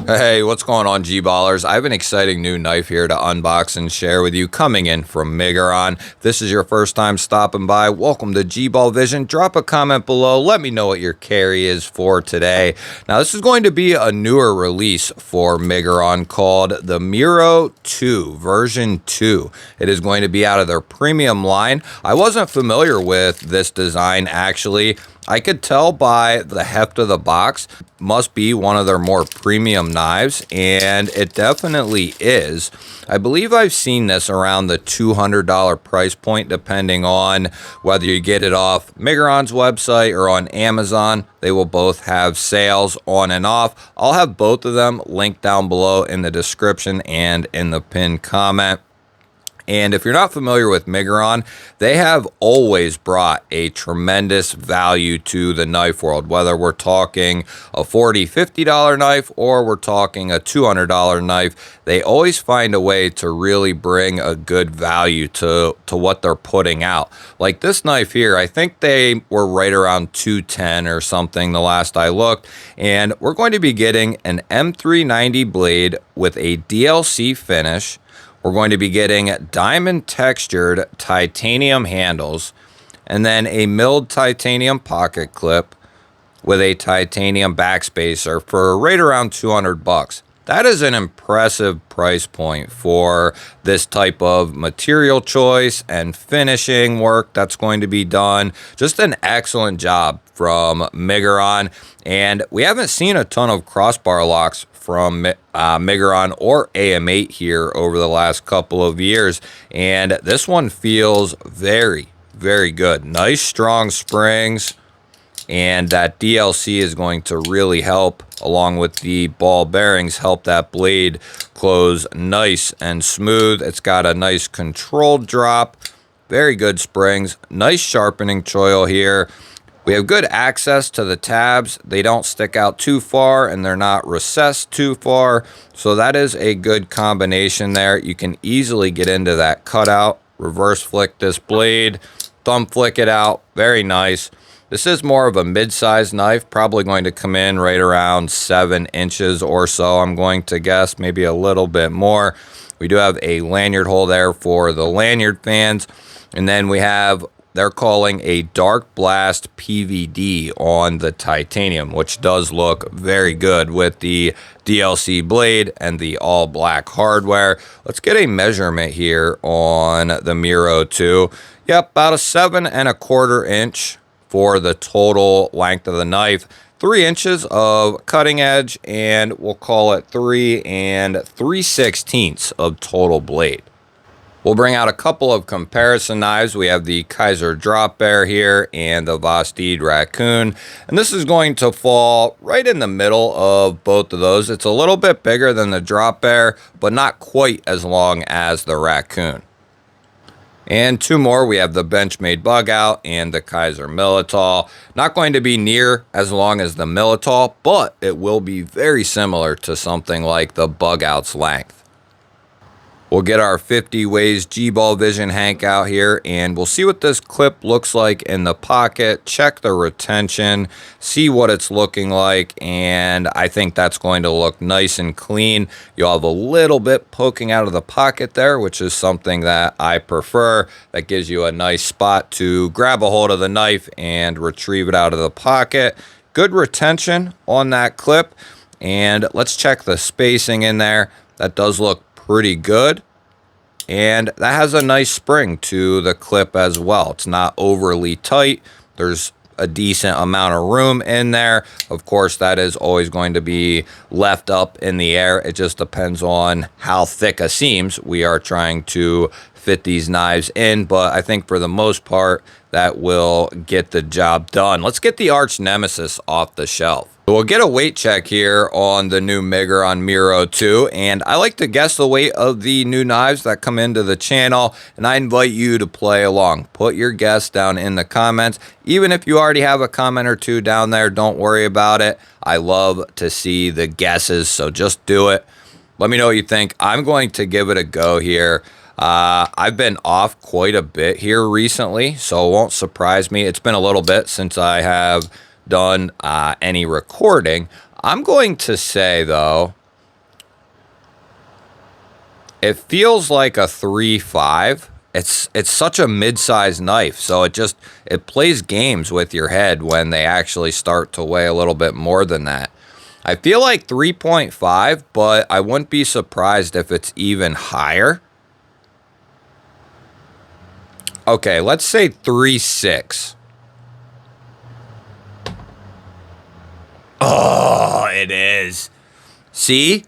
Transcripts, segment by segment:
Hey, what's going on, G-Ballers? I have an exciting new knife here to unbox and share with you, coming in from Miguron. If this is your first time stopping by, welcome to GBall Vision. Drop a comment below. Let me know what your carry is for today. Now, this is going to be a newer release for Miguron called the Mero 2, version 2. It is going to be out of their premium line. I wasn't familiar with this design, actually. I could tell by the heft of the box, must be one of their more premium knives, and it definitely is. I believe I've seen this around the $200 price point, depending on whether you get it off Miguron's website or on Amazon. They will both have sales on and off. I'll have both of them linked down below in the description and in the pinned comment. And if you're not familiar with Miguron, they have always brought a tremendous value to the knife world, whether we're talking a $40, $50 knife or we're talking a $200 knife. They always find a way to really bring a good value to what they're putting out. Like this knife here, I think they were right around $210 or something the last I looked. And we're going to be getting an M390 blade with a DLC finish. We're going to be getting diamond textured titanium handles, and then a milled titanium pocket clip with a titanium backspacer for right around 200 bucks. That is an impressive price point for this type of material choice and finishing work that's going to be done. Just an excellent job from Miguron. And we haven't seen a ton of crossbar locks from Miguron or AM8 here over the last couple of years. And this one feels very, very good. Nice, strong springs. And that DLC is going to really help, along with the ball bearings, help that blade close nice and smooth. It's got a nice controlled drop, very good springs, nice sharpening choil here. We have good access to the tabs. They don't stick out too far and they're not recessed too far. So that is a good combination there. You can easily get into that cutout, reverse flick this blade, thumb flick it out, very nice. This is more of a mid-sized knife, probably going to come in right around 7 inches or so, I'm going to guess, maybe a little bit more. We do have a lanyard hole there for the lanyard fans, and then we have, they're calling a dark blast PVD on the titanium, which does look very good with the DLC blade and the all black hardware. Let's get a measurement here on the Mero 2. Yep, about a 7 1/4 inch for the total length of the knife. 3 inches of cutting edge, and we'll call it 3 3/16 of total blade. We'll bring out a couple of comparison knives. We have the Kaiser Drop Bear here and the Vastid Raccoon. And this is going to fall right in the middle of both of those. It's a little bit bigger than the Drop Bear, but not quite as long as the Raccoon. And two more, we have the Benchmade Bug Out and the Kaiser Militol. Not going to be near as long as the Militol, but it will be very similar to something like the Bug Out's length. We'll get our 50 Ways GBall Vision Hank out here, and we'll see what this clip looks like in the pocket, check the retention, see what it's looking like, and I think that's going to look nice and clean. You'll have a little bit poking out of the pocket there, which is something that I prefer. That gives you a nice spot to grab a hold of the knife and retrieve it out of the pocket. Good retention on that clip, and let's check the spacing in there. That does look pretty good, and that has a nice spring to the clip as well. It's not overly tight. There's a decent amount of room in there. Of course, that is always going to be left up in the air. It just depends on how thick a seams we are trying to fit these knives in, but I think for the most part that will get the job done. Let's get the arch nemesis off the shelf. We'll get a weight check here on the new Miguron Mero 2, and I like to guess the weight of the new knives that come into the channel, and I invite you to play along. Put your guess down in the comments. Even if you already have a comment or two down there, don't worry about it. I love to see the guesses, so just do it. Let me know what you think. I'm going to give it a go here. I've been off quite a bit here recently, so it won't surprise me. It's been a little bit since I have done any recording. I'm going to say, though, it feels like a 3.5. It's such a mid-sized knife, so it plays games with your head when they actually start to weigh a little bit more than that. I feel like 3.5, but I wouldn't be surprised if it's even higher. Okay, let's say 3.6. Oh, it is. See?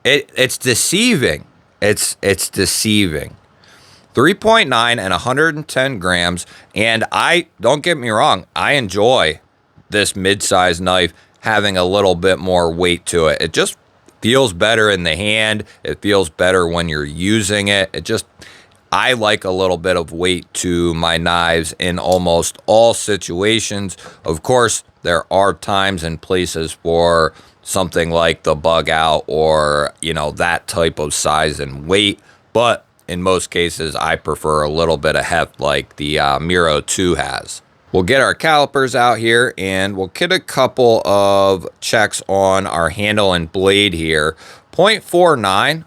It's deceiving. It's deceiving. 3.9 and 110 grams. And don't get me wrong, I enjoy this mid-sized knife having a little bit more weight to it. It just feels better in the hand. It feels better when you're using it. I like a little bit of weight to my knives in almost all situations. Of course, there are times and places for something like the bug out or, that type of size and weight. But in most cases, I prefer a little bit of heft like the Mero 2 has. We'll get our calipers out here and we'll get a couple of checks on our handle and blade here. 0.49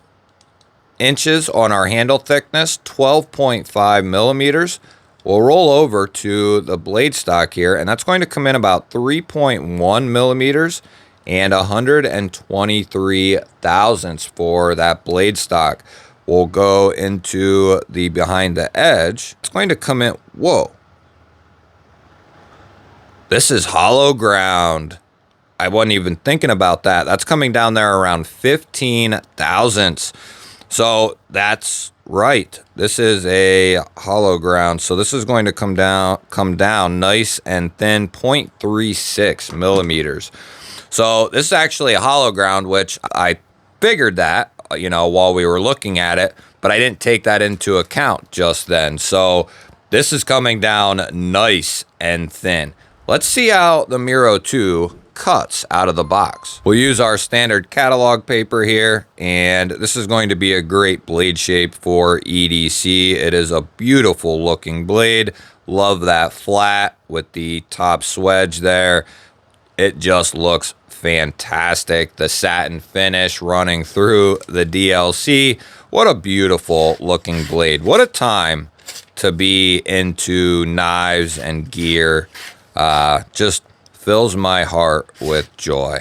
inches on our handle thickness, 12.5 millimeters. We'll roll over to the blade stock here, and that's going to come in about 3.1 millimeters and 123 thousandths for that blade stock. We'll go into the behind the edge. It's going to come in, whoa. This is hollow ground. I wasn't even thinking about that. That's coming down there around 15 thousandths. So that's right. This is a hollow ground. So this is going to come down nice and thin, 0.36 millimeters. So this is actually a hollow ground, which I figured that, while we were looking at it, but I didn't take that into account just then. So this is coming down nice and thin. Let's see how the Mero 2 cuts out of the box. We'll use our standard catalog paper here, and this is going to be a great blade shape for EDC. It is a beautiful looking blade. Love that flat with the top swedge there. It just looks fantastic. The satin finish running through the DLC. What a beautiful looking blade. What a time to be into knives and gear. Just fills my heart with joy.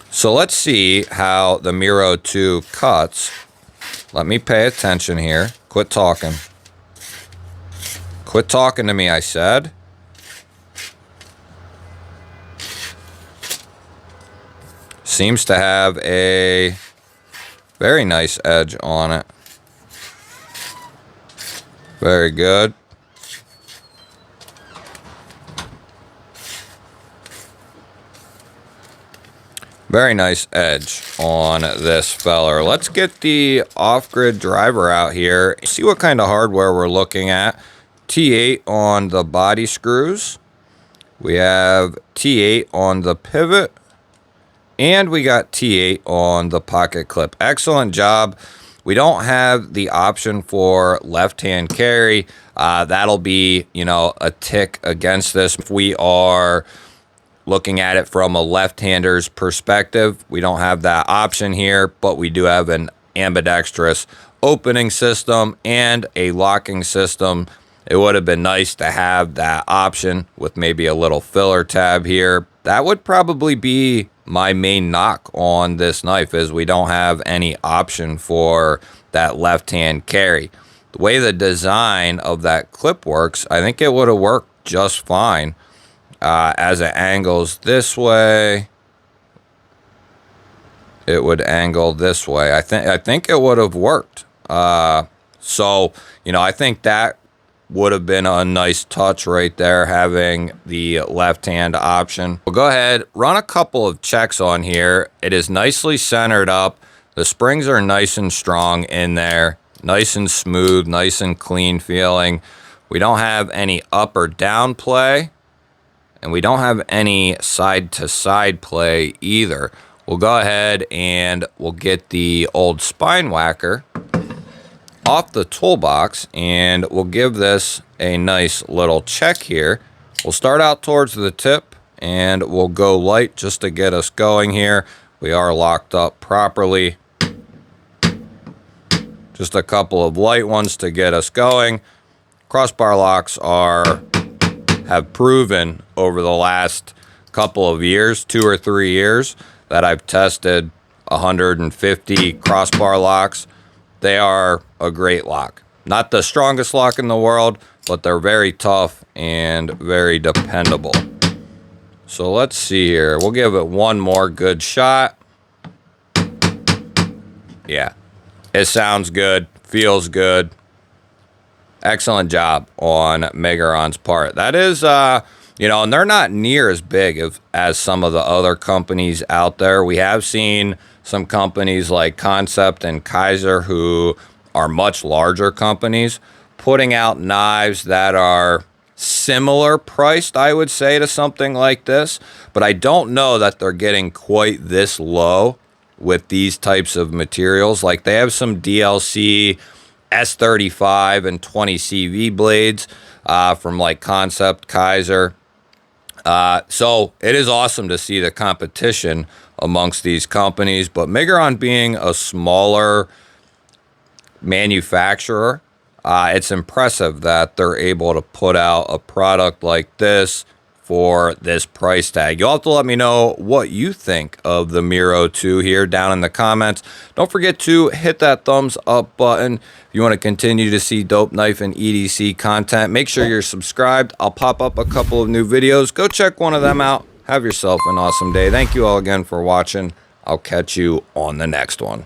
So let's see how the Mero 2 cuts. Let me pay attention here. Quit talking. Quit talking to me, I said. Seems to have a very nice edge on it. Very good. Very nice edge on this feller. Let's get the off-grid driver out here. See what kind of hardware we're looking at. T8 on the body screws. We have T8 on the pivot. And we got T8 on the pocket clip. Excellent job. We don't have the option for left-hand carry. That'll be, a tick against this. If we are looking at it from a left-hander's perspective, we don't have that option here, but we do have an ambidextrous opening system and a locking system. It would have been nice to have that option with maybe a little filler tab here. That would probably be my main knock on this knife, is we don't have any option for that left-hand carry. The way the design of that clip works, I think it would have worked just fine. As it angles this way, it would angle this way. I think it would have worked. So, I think that would have been a nice touch right there, having the left-hand option. We'll go ahead, run a couple of checks on here. It is nicely centered up. The springs are nice and strong in there. Nice and smooth, nice and clean feeling. We don't have any up or down play. And we don't have any side-to-side play either. We'll go ahead and we'll get the old spine whacker off the toolbox, and we'll give this a nice little check here. We'll start out towards the tip, and we'll go light just to get us going here. We are locked up properly. Just a couple of light ones to get us going. Crossbar locks have proven over the last couple of years, 2 or 3 years, that I've tested 150 crossbar locks. They are a great lock. Not the strongest lock in the world, but they're very tough and very dependable. So let's see here. We'll give it one more good shot. Yeah, it sounds good, feels good. Excellent job on Miguron's part. That is, you know, and they're not near as big as some of the other companies out there. We have seen some companies like Concept and Kaiser, who are much larger companies, putting out knives that are similar priced, I would say, to something like this. But I don't know that they're getting quite this low with these types of materials. Like, they have some DLC S35 and 20 CV blades from like Concept, Kaiser. So it is awesome to see the competition amongst these companies, but Miguron being a smaller manufacturer, it's impressive that they're able to put out a product like this for this price tag. You'll have to let me know what you think of the Mero 2 here down in the comments. Don't forget to hit that thumbs up button. If you want to continue to see dope knife and EDC content, make sure you're subscribed. I'll pop up a couple of new videos. Go check one of them out. Have yourself an awesome day. Thank you all again for watching. I'll catch you on the next one.